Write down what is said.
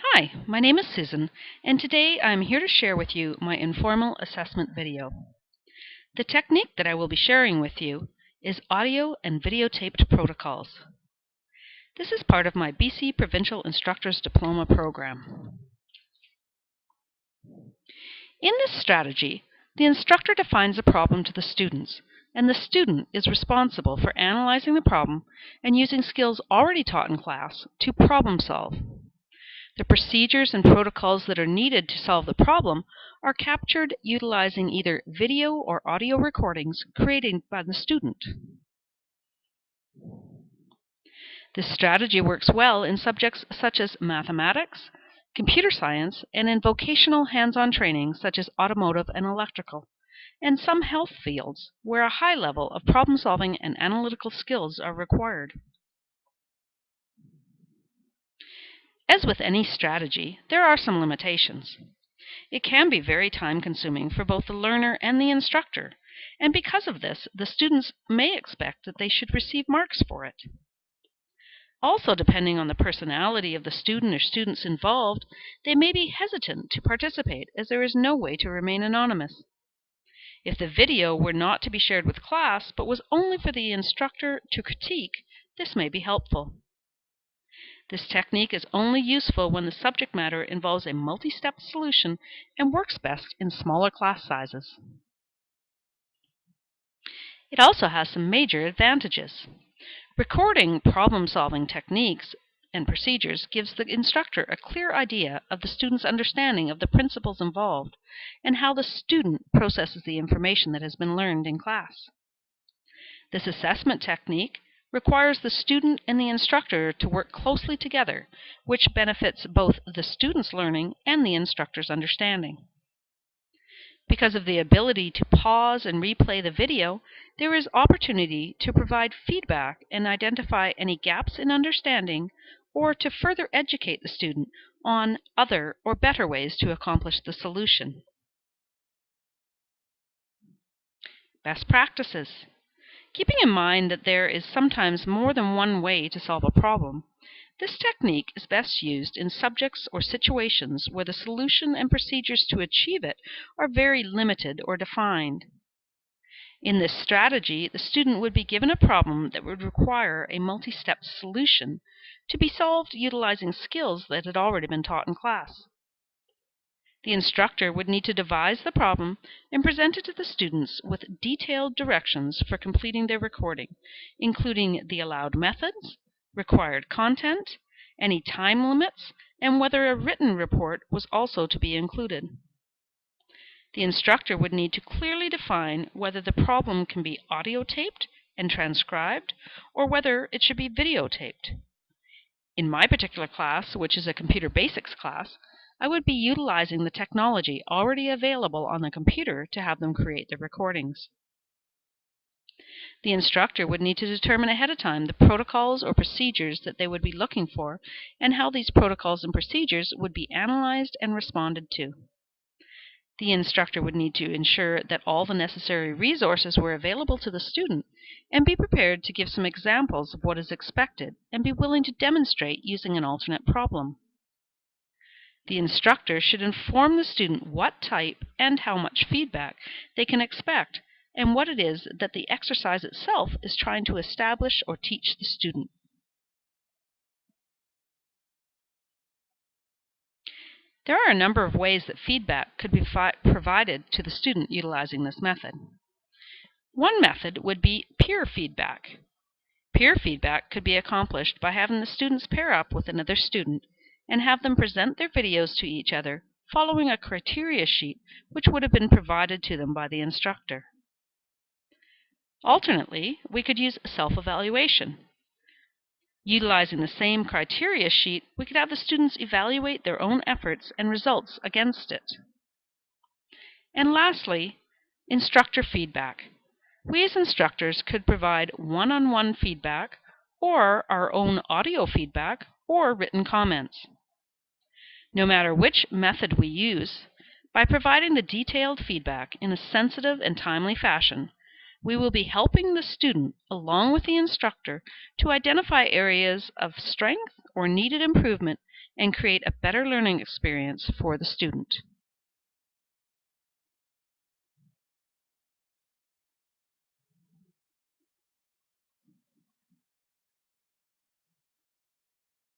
Hi, my name is Susan, and today I'm here to share with you my informal assessment video. The technique that I will be sharing with you is audio and videotaped protocols. This is part of my BC Provincial Instructors Diploma program. In this strategy, the instructor defines a problem to the students, and the student is responsible for analyzing the problem and using skills already taught in class to problem solve. The procedures and protocols that are needed to solve the problem are captured utilizing either video or audio recordings created by the student. This strategy works well in subjects such as mathematics, computer science, and in vocational hands-on training such as automotive and electrical, and some health fields where a high level of problem-solving and analytical skills are required. As with any strategy, there are some limitations. It can be very time-consuming for both the learner and the instructor, and because of this, the students may expect that they should receive marks for it. Also, depending on the personality of the student or students involved, they may be hesitant to participate as there is no way to remain anonymous. If the video were not to be shared with class, but was only for the instructor to critique, this may be helpful. This technique is only useful when the subject matter involves a multi-step solution and works best in smaller class sizes. It also has some major advantages. Recording problem-solving techniques and procedures gives the instructor a clear idea of the student's understanding of the principles involved and how the student processes the information that has been learned in class. This assessment technique requires the student and the instructor to work closely together, which benefits both the student's learning and the instructor's understanding. Because of the ability to pause and replay the video, there is opportunity to provide feedback and identify any gaps in understanding or to further educate the student on other or better ways to accomplish the solution. Best practices. Keeping in mind that there is sometimes more than one way to solve a problem, this technique is best used in subjects or situations where the solution and procedures to achieve it are very limited or defined. In this strategy, the student would be given a problem that would require a multi-step solution to be solved utilizing skills that had already been taught in class. The instructor would need to devise the problem and present it to the students with detailed directions for completing their recording, including the allowed methods, required content, any time limits, and whether a written report was also to be included. The instructor would need to clearly define whether the problem can be audio taped and transcribed or whether it should be videotaped. In my particular class, which is a computer basics class, I would be utilizing the technology already available on the computer to have them create the recordings. The instructor would need to determine ahead of time the protocols or procedures that they would be looking for and how these protocols and procedures would be analyzed and responded to. The instructor would need to ensure that all the necessary resources were available to the student and be prepared to give some examples of what is expected and be willing to demonstrate using an alternate problem. The instructor should inform the student what type and how much feedback they can expect and what it is that the exercise itself is trying to establish or teach the student. There are a number of ways that feedback could be provided to the student utilizing this method. One method would be peer feedback. Peer feedback could be accomplished by having the students pair up with another student and have them present their videos to each other following a criteria sheet which would have been provided to them by the instructor. Alternately, we could use self-evaluation. Utilizing the same criteria sheet, we could have the students evaluate their own efforts and results against it. And lastly, instructor feedback. We as instructors could provide one-on-one feedback or our own audio feedback or written comments. No matter which method we use, by providing the detailed feedback in a sensitive and timely fashion, we will be helping the student, along with the instructor, to identify areas of strength or needed improvement and create a better learning experience for the student.